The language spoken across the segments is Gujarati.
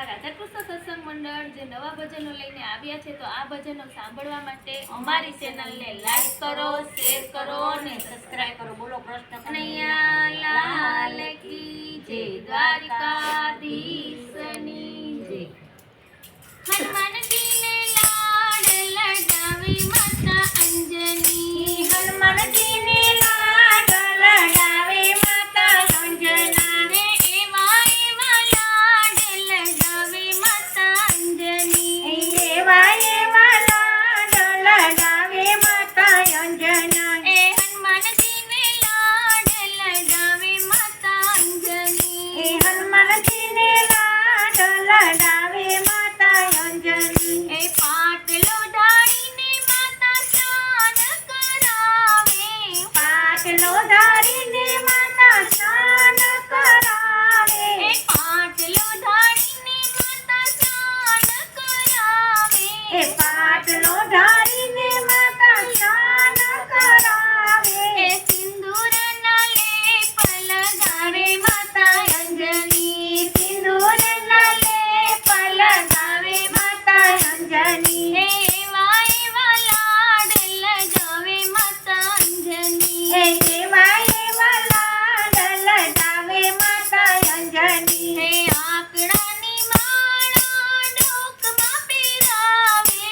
રાધાકૃષ્ણ સત્સંગ મંડળ જે નવા ભજનો લઈને આવ્યા છે, તો આ ભજનો સાંભળવા માટે અમારી ચેનલને લાઈક કરો, શેર કરો અને સબસ્ક્રાઇબ કરો. બોલો કૃષ્ણ કનૈયા લાલ કી જય, દ્વારિકાધીશની જય. હનુમાનજીને લાડ લડાવી માતા અંજની, હનુમાનજીને લાડ લડાવે માતા અંજના, રે એવા એવા લાડ લડાવે માતા અંજની. એવા એવા લાડ લડાવે માતા અંજના, એ હનુમાનજીને લાડ લડાવે માતા અંજની. એ હનુમાનજીને લાડ લડાવે માતા અંજની, એ પાટલો ઢાળીને માતા સ્નાન કરાવે, પાટલો ધારીને માતા સ્નાન કરાવે, એ પાટલો ઢાળીને માતા સ્નાન કરાવે, એ પાટલો ધારીને માતા સ્નાન કરાવે, એ સિંદૂરના લેપ લગાવે માતા અંજની. સિંદૂરના લેપ લગાવે માતા અંજની, એ એવા એવા લાડ લગાવે માતા અંજની. એ એવા એવા લાડ લડાવે માતા અંજની, એ આંકડાની માળા ડોકમાં પહેરાવે,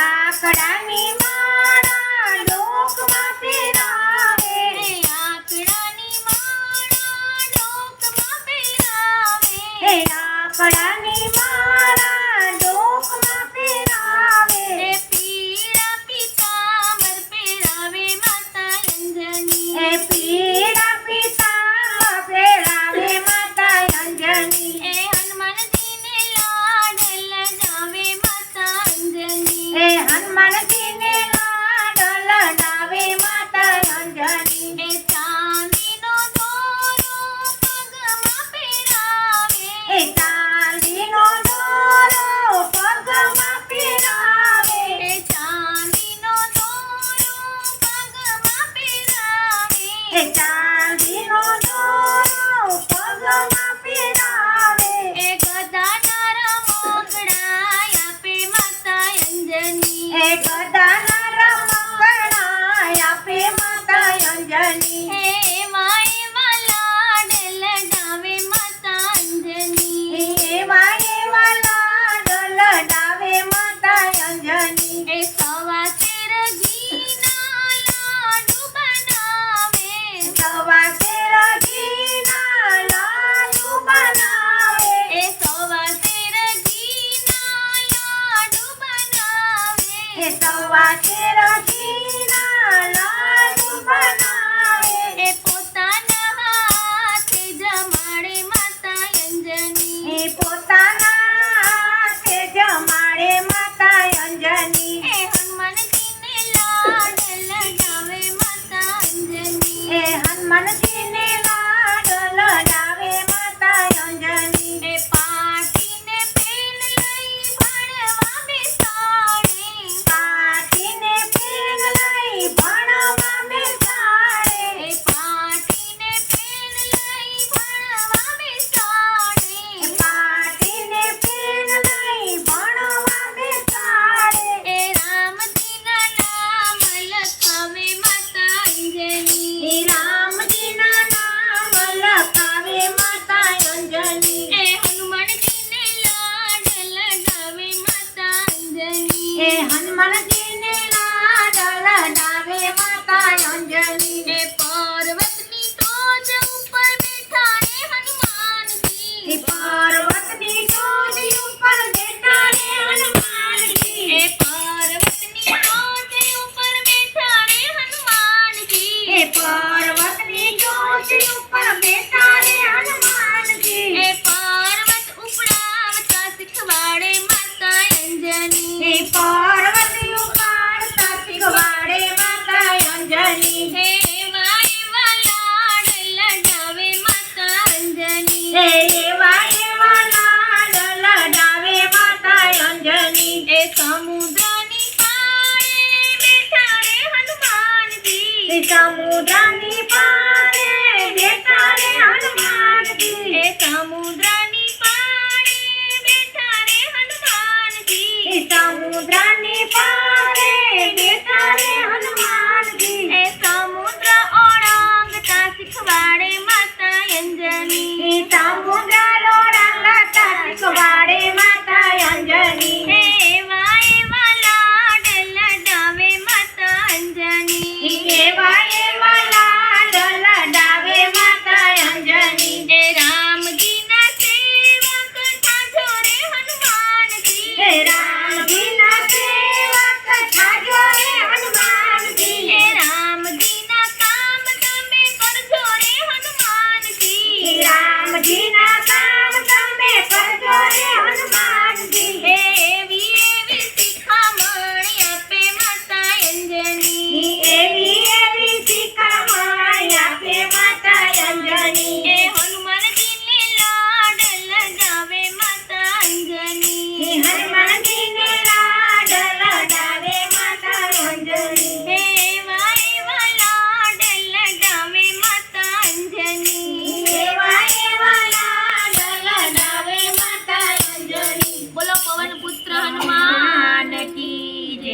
આકડાની માળા ડોકમાં પહેરાવે, એ આંકડાની માળા ડોકમાં પહેરાવે, એ આકડાની માળા ડોકમાં પહેરાવે, એ પીળા પીતાંબર પહેરાવે માતા અંજની. એ પીળા પીતાંબર પહેરાવે માતા અંજની, એ હનુમાનજીને લાડ લગાવે માતા અંજની. એ હનુમાનજીને લાડ લડાવે માતા અંજની, એ ચાંદીનો દોરો પગમાં પહેરાવે, એ ચાંદીનો દોરો પગમાં પહેરાવે, એ ચાંદીનો દોરો પગમાં પહેરાવે, એ ચાંદીનો દોરો પગમાં પહેરાવે, એ ગદાના રમકડા આપે માતા અંજની. એ ગદાના રમકડા આપે માતા અંજની, એ એવા એવા લાડ લગાવે માતા અંજની. એવા એવા લાડ લડાવે માતા અંજની, એ સવા શેર ઘીના લાડુ બનાવે, સવા શેર ઘીના લાડુ બનાવે, એ સવા શેર ઘીના લાડુ બનાવે, એ સવા શેર ઘીના લાડુ બનાવે, એ પોતાના હાથે જમાડે માતા અંજની. એ પોતાના